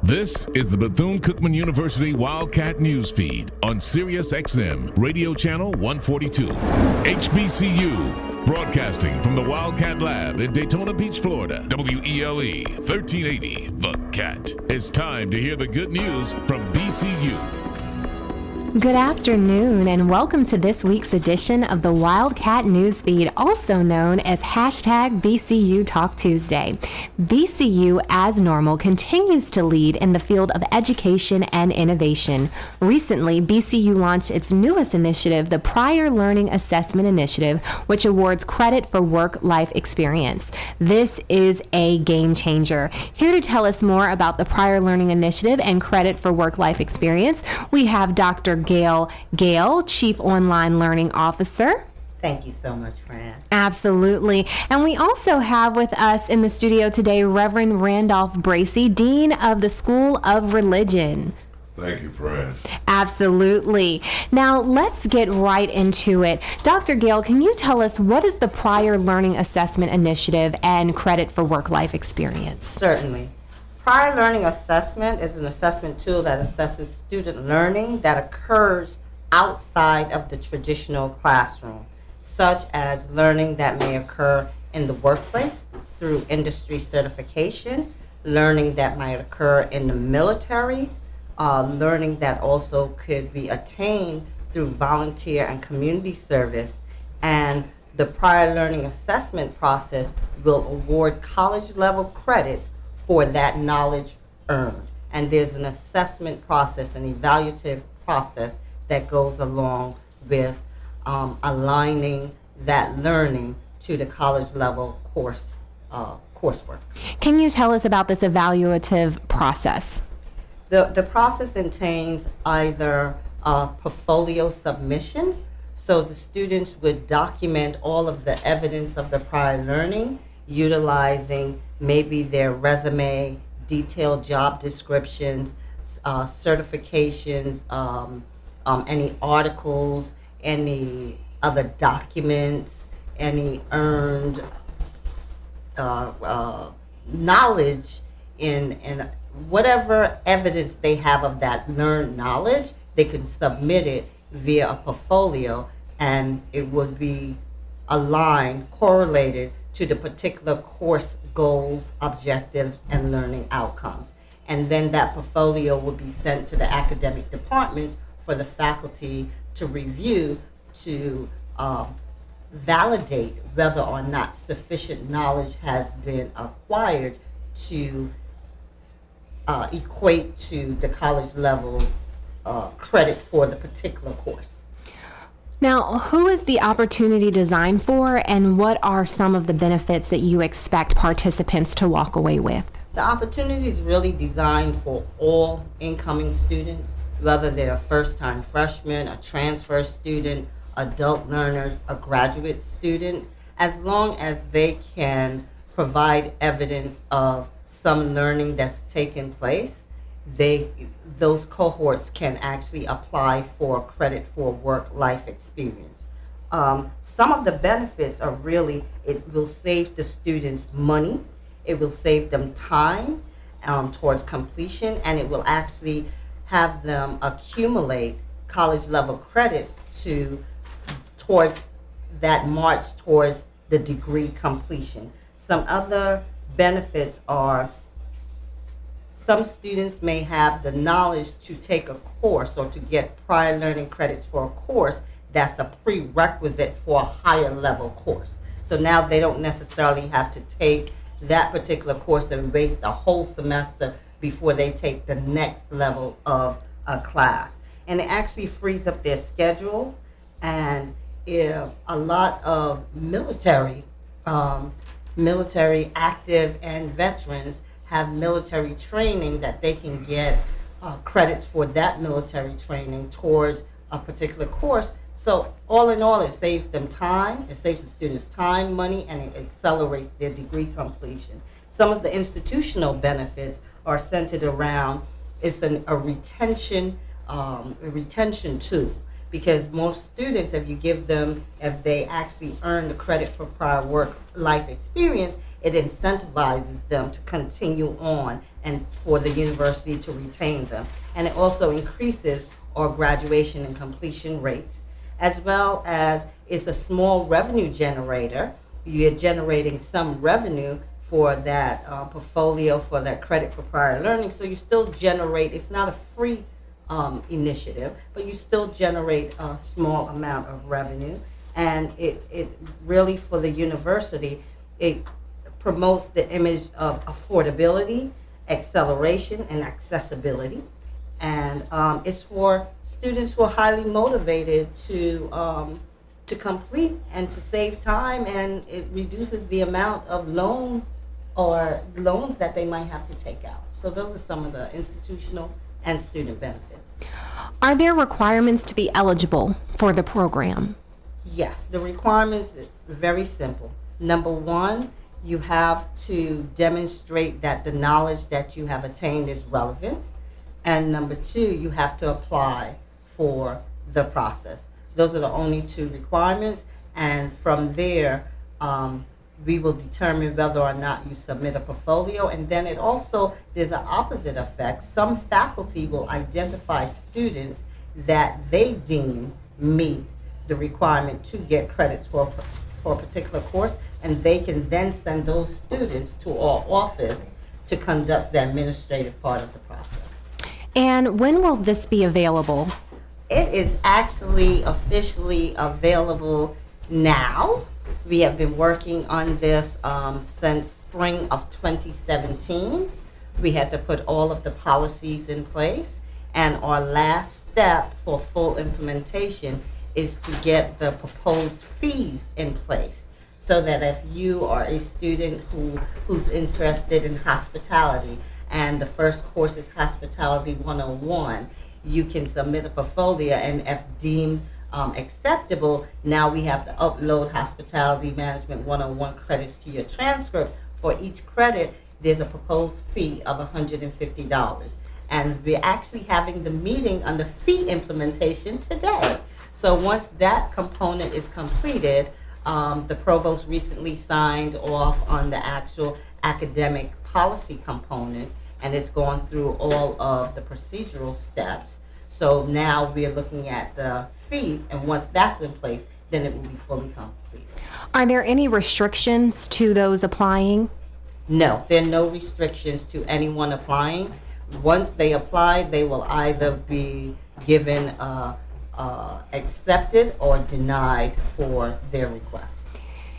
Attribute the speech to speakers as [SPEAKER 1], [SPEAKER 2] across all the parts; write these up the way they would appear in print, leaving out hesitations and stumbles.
[SPEAKER 1] This is the Bethune-Cookman University Wildcat News Feed on Sirius XM Radio Channel 142. HBCU, broadcasting from the Wildcat Lab in Daytona Beach, Florida. WELE 1380, The Cat. It's time to hear the good news from BCU.
[SPEAKER 2] Good afternoon and welcome to this week's edition of the Wildcat Newsfeed, also known as hashtag BCU Talk Tuesday. BCU, as normal, continues to lead in the field of education and innovation. Recently, BCU launched its newest initiative, the Prior Learning Assessment Initiative, which awards credit for work-life experience. This is a game changer. Here to tell us more about the Prior Learning Initiative and credit for work-life experience, we have Dr. Gale Gayle, Chief Online Learning Officer.
[SPEAKER 3] Thank you so much, Fran.
[SPEAKER 2] Absolutely. And we also have with us in the studio today Reverend Randolph Bracy, Dean of the School of Religion.
[SPEAKER 4] Thank you, Fran.
[SPEAKER 2] Absolutely. Now, let's get right into it. Dr. Gale, can you tell us what is the Prior Learning Assessment Initiative and credit for work-life experience?
[SPEAKER 3] Certainly. Prior Learning Assessment is an assessment tool that assesses student learning that occurs outside of the traditional classroom, such as learning that may occur in the workplace through industry certification, learning that might occur in the military, learning that also could be attained through volunteer and community service, and the Prior Learning Assessment process will award college-level credits for that knowledge earned. And there's an assessment process, an evaluative process that goes along with aligning that learning to the college level coursework.
[SPEAKER 2] Can you tell us about this evaluative process?
[SPEAKER 3] The process entails either a portfolio submission, so the students would document all of the evidence of the prior learning, utilizing maybe their resume, detailed job descriptions, certifications, any articles, any other documents, any earned knowledge in whatever evidence they have of that learned knowledge. They can submit it via a portfolio, and it would be aligned, correlated to the particular course goals, objectives, and learning outcomes. And then that portfolio will be sent to the academic departments for the faculty to review to validate whether or not sufficient knowledge has been acquired to equate to the college level credit for the particular course.
[SPEAKER 2] Now, who is the opportunity designed for, and what are some of the benefits that you expect participants to walk away with?
[SPEAKER 3] The opportunity is really designed for all incoming students, whether they're a first-time freshman, a transfer student, adult learner, a graduate student, as long as they can provide evidence of some learning that's taken place. Those cohorts can actually apply for credit for work-life experience. Some of the benefits are really, it will save the students money, it will save them time towards completion, and it will actually have them accumulate college-level credits toward that march towards the degree completion. Some other benefits are some students may have the knowledge to take a course or to get prior learning credits for a course that's a prerequisite for a higher level course. So now they don't necessarily have to take that particular course and waste a whole semester before they take the next level of a class. And it actually frees up their schedule, and a lot of military active and veterans have military training that they can get credits for that military training towards a particular course. So all in all, it saves them time, it saves the students time, money, and it accelerates their degree completion. Some of the institutional benefits are centered around a retention tool. Because most students, if they actually earn the credit for prior work life experience, it incentivizes them to continue on and for the university to retain them. And it also increases our graduation and completion rates, as well as it's a small revenue generator. You're generating some revenue for that portfolio, for that credit for prior learning. So you still generate, it's not a free initiative, but you still generate a small amount of revenue. And it really, for the university, it promotes the image of affordability, acceleration, and accessibility. And it's for students who are highly motivated to complete and to save time, and it reduces the amount of loans that they might have to take out. So those are some of the institutional and student benefits.
[SPEAKER 2] Are there requirements to be eligible for the program?
[SPEAKER 3] Yes, the requirements is very simple. Number one, you have to demonstrate that the knowledge that you have attained is relevant. And number two, you have to apply for the process. Those are the only two requirements. And from there, we will determine whether or not you submit a portfolio. And then it also, there's an opposite effect. Some faculty will identify students that they deem meet the requirement to get credits for a particular course, and they can then send those students to our office to conduct the administrative part of the process.
[SPEAKER 2] And when will this be available?
[SPEAKER 3] It is actually officially available now. We have been working on this since spring of 2017. We had to put all of the policies in place, and our last step for full implementation is to get the proposed fees in place, so that if you are a student who's interested in hospitality, and the first course is Hospitality 101, you can submit a portfolio, and if deemed acceptable, now we have to upload Hospitality Management 101 credits to your transcript. For each credit, there's a proposed fee of $150. And we're actually having the meeting on the fee implementation today. So once that component is completed, the provost recently signed off on the actual academic policy component, and it's gone through all of the procedural steps. So now we're looking at the fee, and once that's in place, then it will be fully completed.
[SPEAKER 2] Are there any restrictions to those applying?
[SPEAKER 3] No, there are no restrictions to anyone applying. Once they apply, they will either be given accepted or denied for their request.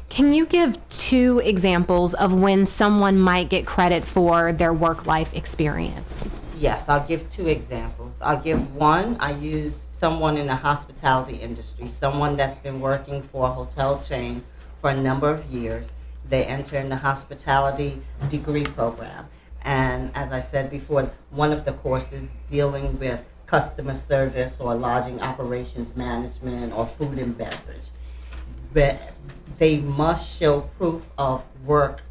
[SPEAKER 2] Can you give 2 examples of when someone might get credit for their work-life experience?
[SPEAKER 3] Yes, I'll give 2 examples. I'll give one. I use someone in the hospitality industry, someone that's been working for a hotel chain for a number of years. They enter in the hospitality degree program. And as I said before, one of the courses dealing with customer service or lodging operations management or food and beverage. But they must show proof of work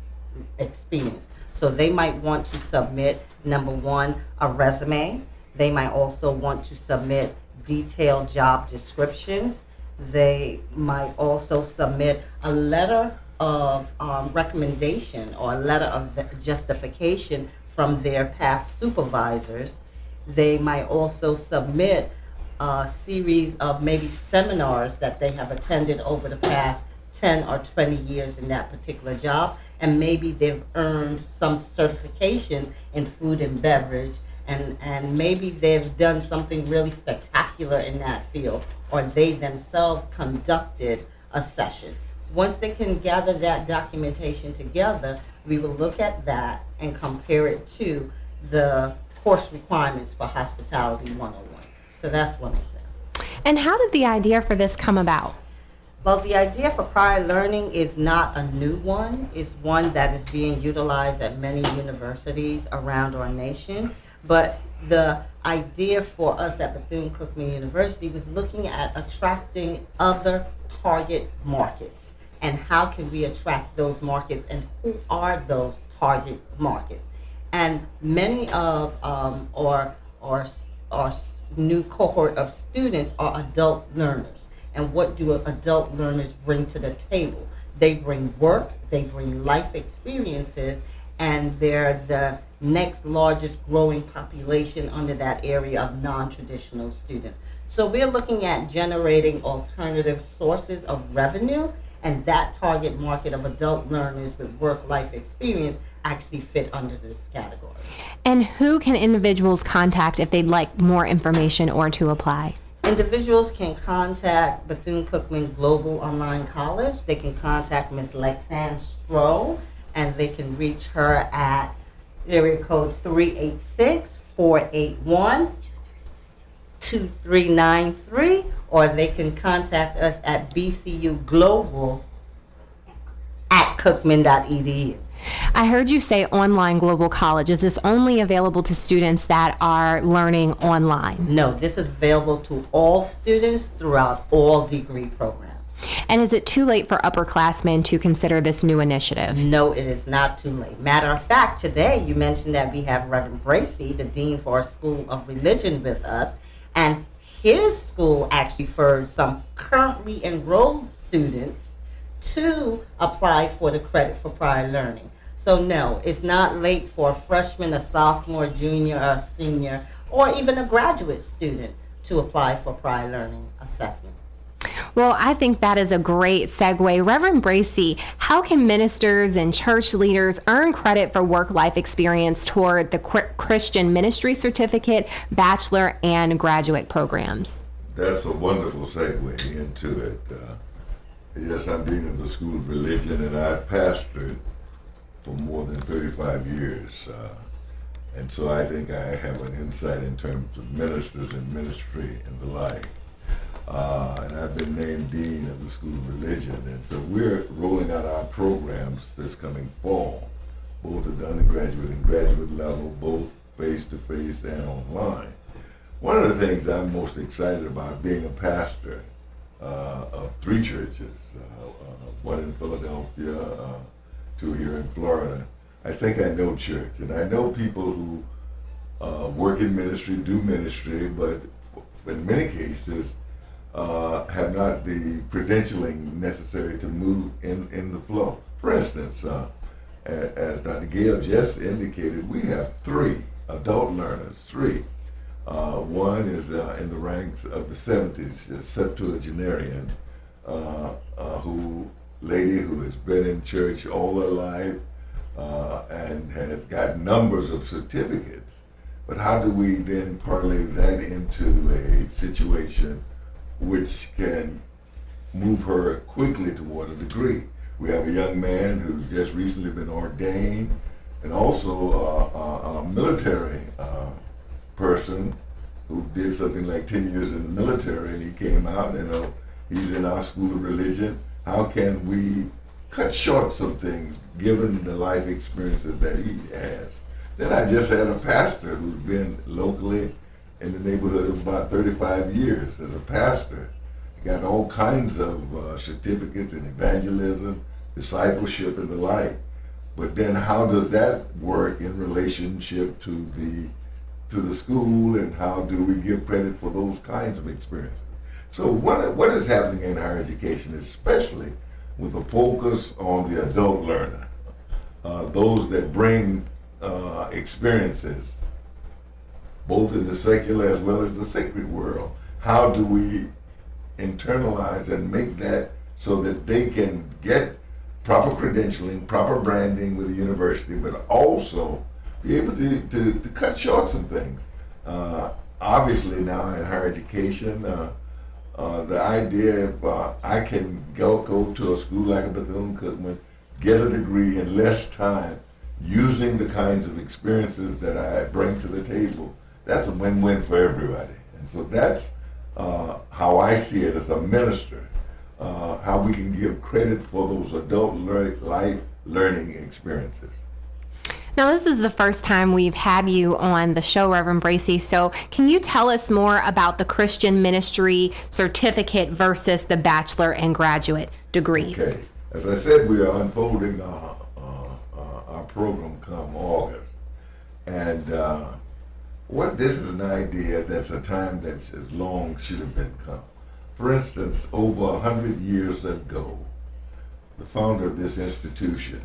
[SPEAKER 3] experience. So they might want to submit, number one, a resume. They might also want to submit detailed job descriptions. They might also submit a letter of recommendation or a letter of justification from their past supervisors. They might also submit a series of maybe seminars that they have attended over the past 10 or 20 years in that particular job, and maybe they've earned some certifications in food and beverage, and maybe they've done something really spectacular in that field, or they themselves conducted a session. Once they can gather that documentation together, we will look at that and compare it to the course requirements for Hospitality 101. So that's one example.
[SPEAKER 2] And how did the idea for this come about?
[SPEAKER 3] Well, the idea for prior learning is not a new one. It's one that is being utilized at many universities around our nation. But the idea for us at Bethune-Cookman University was looking at attracting other target markets. And how can we attract those markets, and who are those target markets? And many of our new cohort of students are adult learners. And what do adult learners bring to the table? They bring work, they bring life experiences, and they're the next largest growing population under that area of non-traditional students. So we're looking at generating alternative sources of revenue, and that target market of adult learners with work-life experience actually fit under this category.
[SPEAKER 2] And who can individuals contact if they'd like more information or to apply?
[SPEAKER 3] Individuals can contact Bethune-Cookman Global Online College. They can contact Ms. Lexanne Stroh, and they can reach her at area code 386-481-2393, or they can contact us at bcuglobal@cookman.edu.
[SPEAKER 2] I heard you say online global college. Is this only available to students that are learning online?
[SPEAKER 3] No, this is available to all students throughout all degree programs.
[SPEAKER 2] And is it too late for upperclassmen to consider this new initiative?
[SPEAKER 3] No, it is not too late. Matter of fact, today you mentioned that we have Reverend Bracy, the Dean for our School of Religion, with us, and his school actually referred some currently enrolled students to apply for the credit for prior learning. So no, it's not late for a freshman, a sophomore, junior, or a senior, or even a graduate student to apply for prior learning assessment.
[SPEAKER 2] Well, I think that is a great segue. Reverend Bracy, how can ministers and church leaders earn credit for work-life experience toward the Christian Ministry Certificate, Bachelor, and Graduate programs?
[SPEAKER 4] That's a wonderful segue into it. Yes, I'm Dean of the School of Religion, and I've pastored for more than 35 years. And so I think I have an insight in terms of ministers and ministry and the like. And I've been named Dean of the School of Religion. And so we're rolling out our programs this coming fall, both at the undergraduate and graduate level, both face-to-face and online. One of the things I'm most excited about being a pastor of 3 churches, one in Philadelphia, 2 here in Florida. I think I know church, and I know people who work in ministry, do ministry, but in many cases have not the credentialing necessary to move in the flow. For instance, as Dr. Gale just indicated, we have 3 adult learners, 3. One is in the ranks of the 70s, a septuagenarian, lady who has been in church all her life and has got numbers of certificates. But how do we then parlay that into a situation which can move her quickly toward a degree? We have a young man who's just recently been ordained, and also a military person who did something like 10 years in the military, and he came out, and he's in our School of Religion. How can we cut short some things given the life experiences that he has? Then I just had a pastor who's been locally in the neighborhood of about 35 years as a pastor. He got all kinds of certificates in evangelism, discipleship, and the like. But then how does that work in relationship to the school, and how do we give credit for those kinds of experiences? So what is happening in higher education, especially with a focus on the adult learner, those that bring experiences, both in the secular as well as the sacred world? How do we internalize and make that so that they can get proper credentialing, proper branding with the university, but also be able to cut short some things? Obviously now in higher education, the idea if I can go to a school like a Bethune-Cookman, get a degree in less time, using the kinds of experiences that I bring to the table, that's a win-win for everybody. And so that's how I see it as a minister, how we can give credit for those adult life learning experiences.
[SPEAKER 2] Now, this is the first time we've had you on the show, Reverend Bracy, so can you tell us more about the Christian Ministry Certificate versus the Bachelor and Graduate degrees?
[SPEAKER 4] Okay. As I said, we are unfolding our program come August. And this is an idea that's a time that as long should have been come. For instance, over 100 years ago, the founder of this institution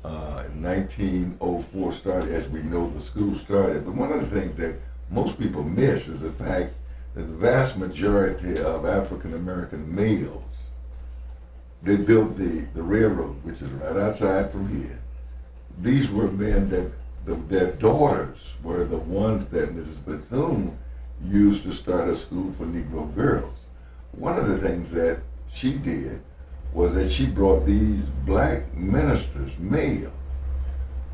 [SPEAKER 4] In 1904 started, as we know, the school started. But one of the things that most people miss is the fact that the vast majority of African American males, they built the railroad, which is right outside from here. These were men that their daughters were the ones that Mrs. Bethune used to start a school for Negro girls. One of the things that she did was that she brought these black ministers, male,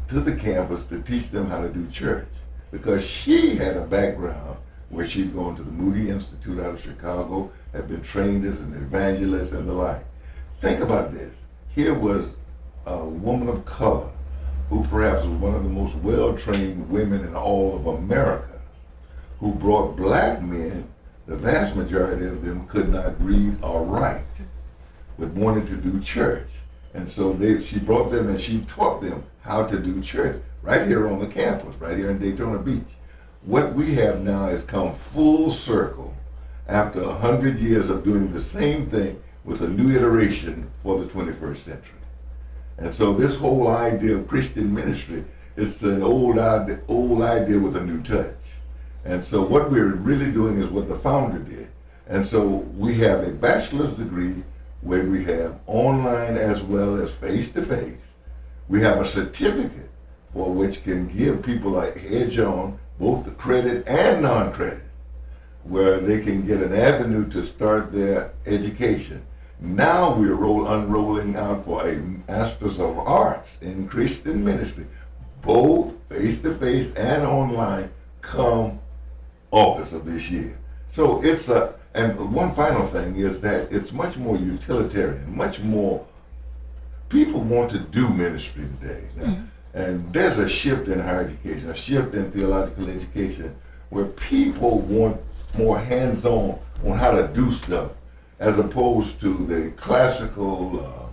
[SPEAKER 4] to the campus to teach them how to do church, because she had a background where she'd gone to the Moody Institute out of Chicago, had been trained as an evangelist and the like. Think about this. Here was a woman of color who perhaps was one of the most well-trained women in all of America, who brought black men, the vast majority of them could not read or write, but wanted to do church. And so she brought them and she taught them how to do church right here on the campus, right here in Daytona Beach. What we have now has come full circle after 100 years of doing the same thing with a new iteration for the 21st century. And so this whole idea of Christian ministry is an old idea with a new touch. And so what we're really doing is what the founder did. And so we have a bachelor's degree where we have online as well as face-to-face. We have a certificate for which can give people an edge on both the credit and non-credit, where they can get an avenue to start their education. Now we're unrolling out for a Master's of Arts in Christian Ministry, both face-to-face and online, come August of this year. So it's and one final thing is that it's much more utilitarian, much more, people want to do ministry today. Now, and there's a shift in higher education, a shift in theological education, where people want more hands-on on how to do stuff, as opposed to the classical,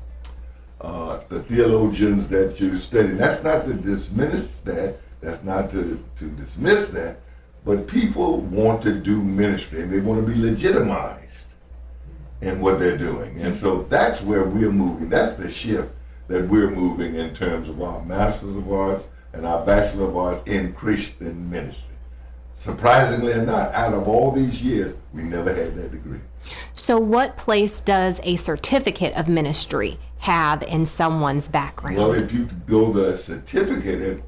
[SPEAKER 4] the theologians that you study. And that's not to dismiss that, that's not to dismiss that, but people want to do ministry and they want to be legitimized in what they're doing. And so that's where we're moving. That's the shift that we're moving in terms of our Masters of Arts and our Bachelor of Arts in Christian ministry. Surprisingly or not, out of all these years, we never had that degree.
[SPEAKER 2] So what place does a certificate of ministry have in someone's background?
[SPEAKER 4] Well, if you go the certificate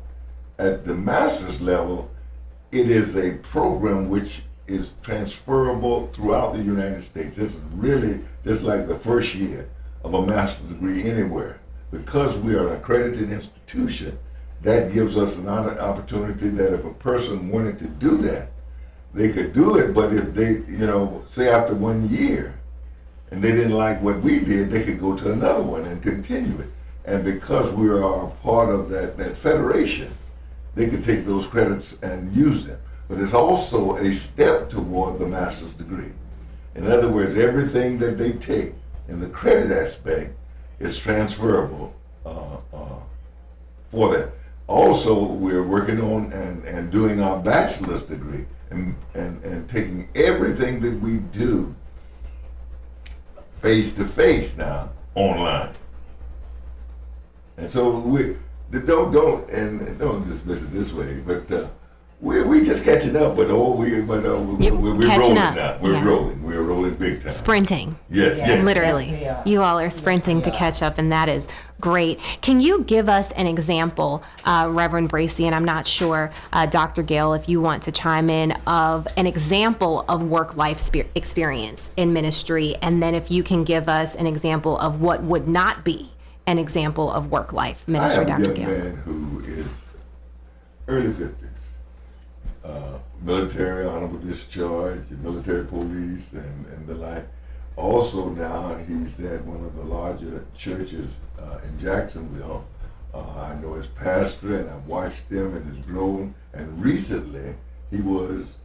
[SPEAKER 4] at the master's level, it is a program which is transferable throughout the United States. This is really just like the first year of a master's degree anywhere. Because we are an accredited institution, that gives us an opportunity that if a person wanted to do that, they could do it, but if they, say after 1 year, and they didn't like what we did, they could go to another one and continue it. And because we are a part of that federation, they could take those credits and use them. But it's also a step toward the master's degree. In other words, everything that they take in the credit aspect is transferable for that. Also, we're working on and doing our bachelor's degree and taking everything that we do face to face now online. And so don't dismiss it this way, but we just catching up. But we're rolling
[SPEAKER 2] up
[SPEAKER 4] now. We're rolling big time.
[SPEAKER 2] Sprinting.
[SPEAKER 4] Yes.
[SPEAKER 2] Literally.
[SPEAKER 3] Yes,
[SPEAKER 2] You all are sprinting to catch up, and that is great. Can you give us an example, Reverend Bracy, and I'm not sure, Dr. Gale, if you want to chime in, of an example of work-life experience in ministry, and then if you can give us an example of what would not be an example of work-life ministry, Dr.
[SPEAKER 4] I have a
[SPEAKER 2] Gale.
[SPEAKER 4] young man who is early 50s, military, honorable discharge, military police, and the like. Also now he's at one of the larger churches in Jacksonville. I know his pastor, and I've watched him and his grown. And recently he was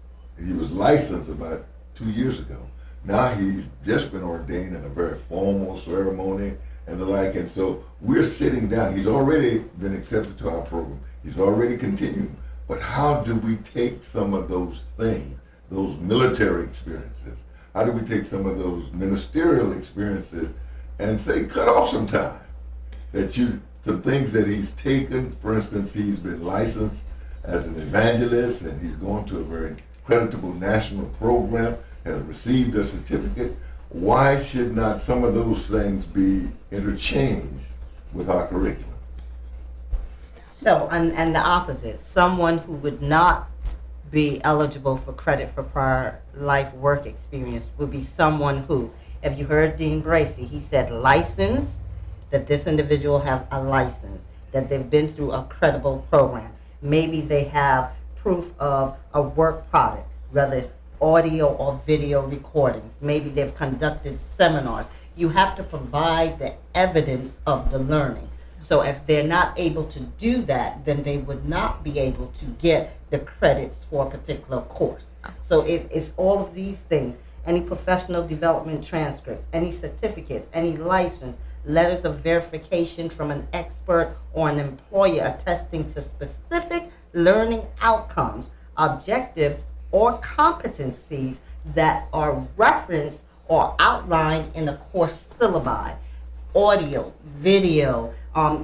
[SPEAKER 4] licensed about 2 years ago. Now he's just been ordained in a very formal ceremony and the like. And so we're sitting down. He's already been accepted to our program. He's already continuing. But how do we take some of those things, those military experiences? How do we take some of those ministerial experiences and say, cut off some time that you some things that he's taken. For instance, he's been licensed as an evangelist, and he's gone to a very creditable national program, has received a certificate. Why should not some of those things be interchanged with our curriculum?
[SPEAKER 3] So, and the opposite, someone who would not be eligible for credit for prior life work experience would be someone who, if you heard Dean Bracy, he said license, that this individual have a license, that they've been through a credible program. Maybe they have proof of a work product, whether it's audio or video recordings. Maybe they've conducted seminars. You have to provide the evidence of the learning. So if they're not able to do that, then they would not be able to get the credits for a particular course. So it's all of these things. Any professional development transcripts, any certificates, any license, letters of verification from an expert or an employer attesting to specific learning outcomes, objective or competencies that are referenced or outlined in a course syllabi, audio, video,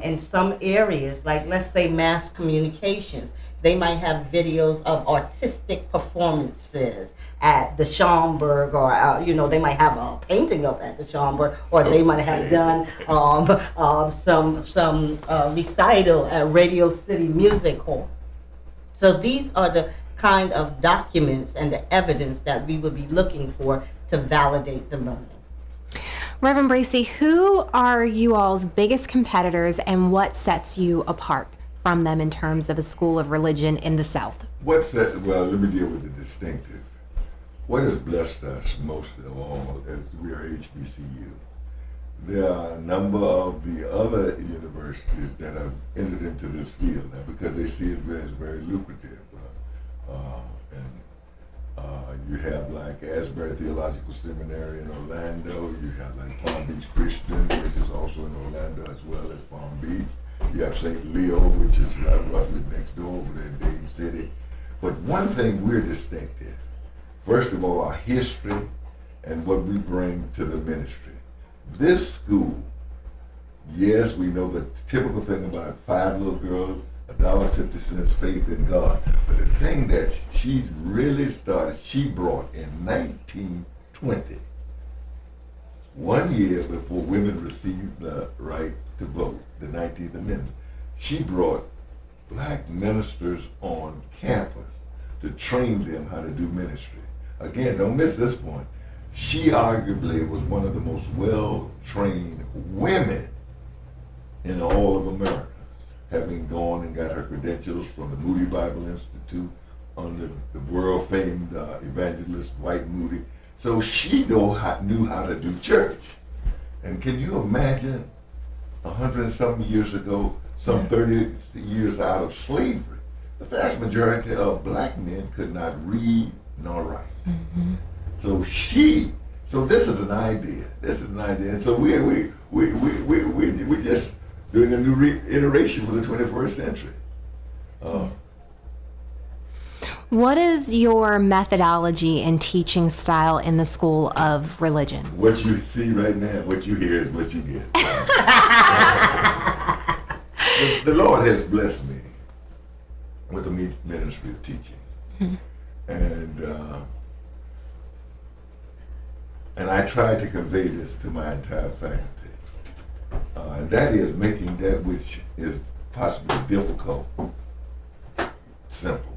[SPEAKER 3] in some areas, like let's say mass communications, they might have videos of artistic performances at the Schomburg, or they might have a painting up at the Schomburg, or they might have done some recital at Radio City Music Hall. So these are the kind of documents and the evidence that we would be looking for to validate the learning.
[SPEAKER 2] Reverend Bracy, who are you all's biggest competitors and what sets you apart from them in terms of a school of religion in the South?
[SPEAKER 4] Well, let me deal with the distinctive. What has blessed us most of all is we are HBCU. There are a number of the other universities that have entered into this field now because they see it as very lucrative. You have like Asbury Theological Seminary in Orlando. You have like Palm Beach Christian, which is also in Orlando as well as Palm Beach. You have St. Leo, which is roughly next door over there in Dade City. But one thing we're distinctive, first of all, our history and what we bring to the ministry. This school, yes, we know the typical thing about 5 little girls, $1.50 faith in God. But the thing that she really started, she brought in 1920, 1 year before women received the right to vote, the 19th Amendment. She brought black ministers on campus to train them how to do ministry. Again, don't miss this point. She arguably was one of the most well-trained women in all of America, having gone and got her credentials from the Moody Bible Institute under the world-famed evangelist Dwight Moody. So she knew how to do church. And can you imagine 100 and something years ago, some 30 years out of slavery, the vast majority of black men could not read nor write. Mm-hmm. So this is an idea. And so we're just doing a new iteration for the 21st century.
[SPEAKER 2] What is your methodology and teaching style in the School of Religion?
[SPEAKER 4] What you see right now, what you hear is what you get. The Lord has blessed me with a ministry of teaching. Mm-hmm. And I try to convey this to my entire faculty. And that is making that which is possibly difficult simple.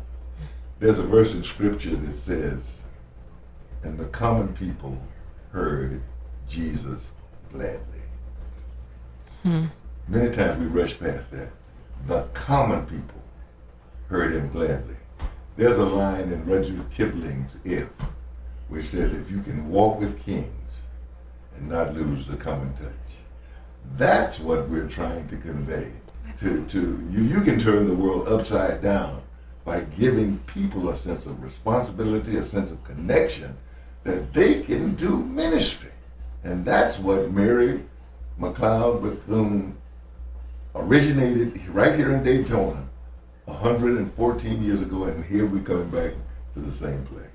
[SPEAKER 4] There's a verse in Scripture that says, and the common people heard Jesus gladly. Many times we rush past that. The common people heard him gladly. There's a line in Rudyard Kipling's If, which says, if you can walk with kings and not lose the common touch. That's what we're trying to convey. You can turn the world upside down by giving people a sense of responsibility, a sense of connection, that they can do ministry. And that's what Mary McLeod Bethune originated right here in Daytona 114 years ago, and here we're coming back to the same place.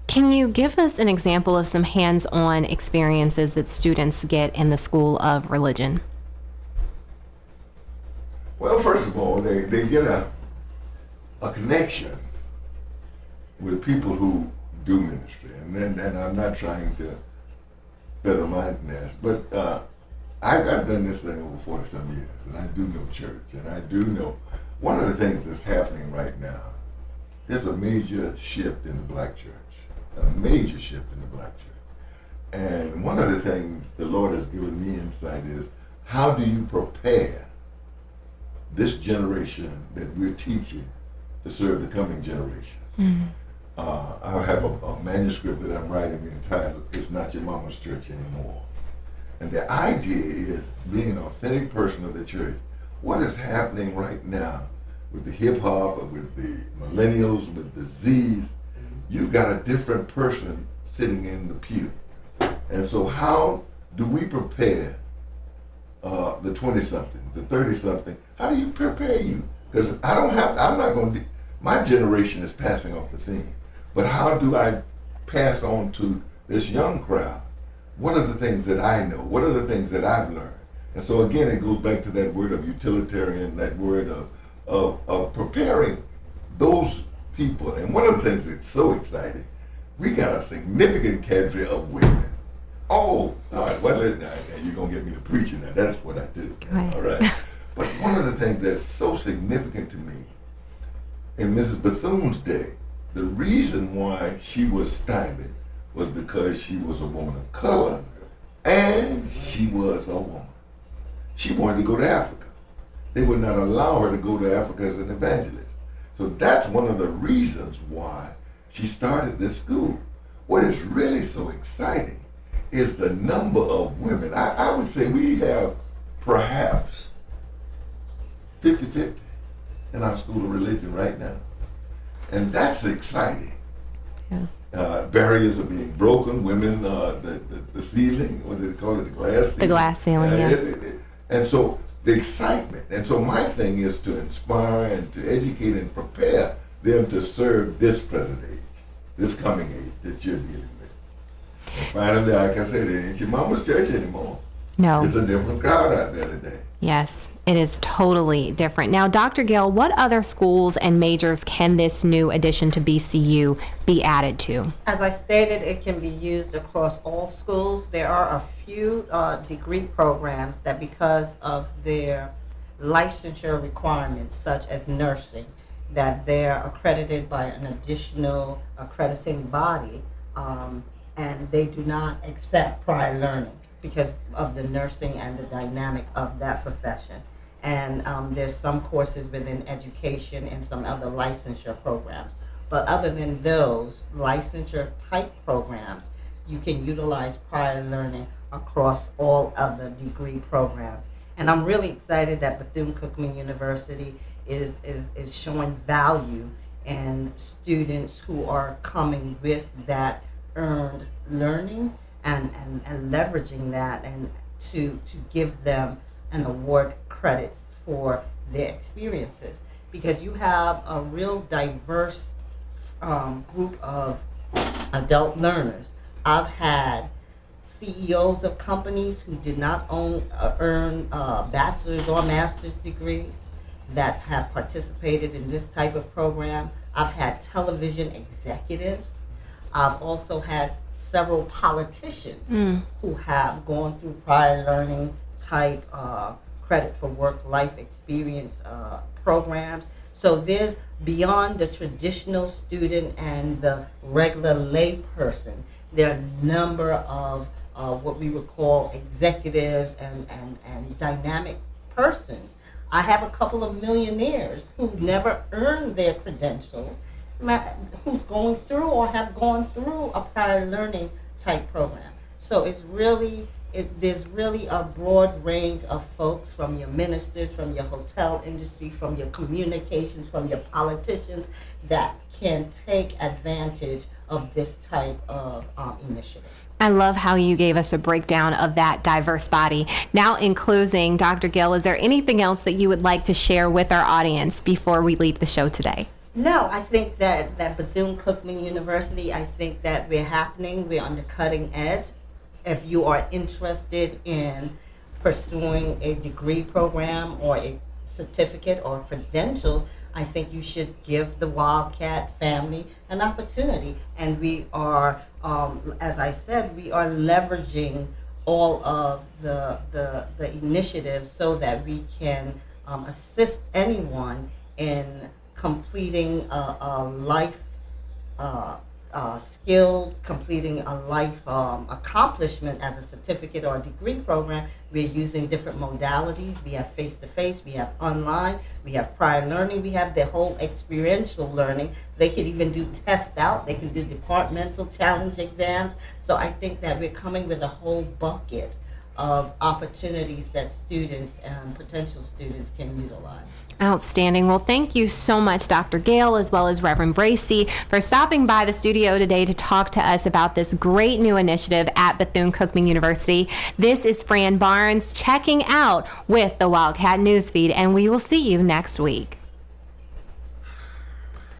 [SPEAKER 2] Can you give us an example of some hands-on experiences that students get in the School of Religion?
[SPEAKER 4] Well, first of all, they get a connection with people who do ministry, and I'm not trying to feather my nest, but I've done this thing over 40-some years, and I do know church, and I do know one of the things that's happening right now. There's a major shift in the black church, a major shift in the black church. And one of the things the Lord has given me insight is, how do you prepare this generation that we're teaching to serve the coming generation? Mm-hmm. I have a manuscript that I'm writing entitled, It's Not Your Mama's Church Anymore. And the idea is being an authentic person of the church. What is happening right now with the hip hop, with the millennials, with the Z's, you've got a different person sitting in the pew. And so how do we prepare the 20-something, the 30-something? How do you prepare you? Because my generation is passing off the scene. But how do I pass on to this young crowd? What are the things that I know? What are the things that I've learned? And so again, it goes back to that word of utilitarian, that word of preparing those people. And one of the things that's so exciting, we got a significant cadre of women. Oh, all right, well, you're going to get me to preaching now. That's what I do. Right. All right. But one of the things that's so significant to me, in Mrs. Bethune's day, the reason why she was stymied was because she was a woman of color and she was a woman. She wanted to go to Africa. They would not allow her to go to Africa as an evangelist. So that's one of the reasons why she started this school. What is really so exciting is the number of women. I would say we have perhaps 50-50 in our school of religion right now. And that's exciting. Yeah. Barriers are being broken. Women, the ceiling, what do they call it, the glass ceiling? The glass ceiling, yes. And so the excitement. And so my thing is to inspire and to educate and prepare them to serve this present age, this coming age that you're dealing with. And finally, like I said, it ain't your mama's church anymore.
[SPEAKER 2] No.
[SPEAKER 4] It's a different crowd out there today.
[SPEAKER 2] Yes, it is totally different. Now, Dr. Gale, what other schools and majors can this new addition to BCU be added to?
[SPEAKER 3] As I stated, it can be used across all schools. There are a few degree programs that, because of their licensure requirements, such as nursing, that they're accredited by an additional accrediting body, and they do not accept prior learning because of the nursing and the dynamic of that profession. And there's some courses within education and some other licensure programs. But other than those licensure type programs, you can utilize prior learning across all other degree programs. And I'm really excited that Bethune-Cookman University is showing value in students who are coming with that earned learning and leveraging that and to give them an award credits for their experiences, because you have a real diverse group of adult learners. I've had CEOs of companies who did not earn bachelor's or master's degrees that have participated in this type of program. I've had television executives. I've also had several politicians who have gone through prior learning type credit for work-life experience programs. So there's beyond the traditional student and the regular lay person, there are a number of what we would call executives and dynamic persons. I have a couple of millionaires who never earned their credentials, who's going through or have gone through a prior learning type program. So it's really, there's really a broad range of folks, from your ministers, from your hotel industry, from your communications, from your politicians, that can take advantage of this type of initiative.
[SPEAKER 2] I love how you gave us a breakdown of that diverse body. Now, in closing, Dr. Gale, is there anything else that you would like to share with our audience before we leave the show today?
[SPEAKER 3] No, I think that Bethune-Cookman University, I think that we're on the cutting edge. If you are interested in pursuing a degree program or a certificate or credentials, I think you should give the Wildcat family an opportunity. And we are, as I said, we are leveraging all of the initiatives so that we can assist anyone in completing a life skill, completing a life accomplishment as a certificate or a degree program. We're using different modalities. We have face-to-face, we have online, we have prior learning, we have the whole experiential learning. They can even do test out, they can do departmental challenge exams. So I think that we're coming with a whole bucket of opportunities that students and potential students can utilize.
[SPEAKER 2] Outstanding. Well, thank you so much, Dr. Gale, as well as Reverend Bracy, for stopping by the studio today to talk to us about this great new initiative at Bethune-Cookman University. This is Fran Barnes checking out with the Wildcat Newsfeed, and we will see you next week.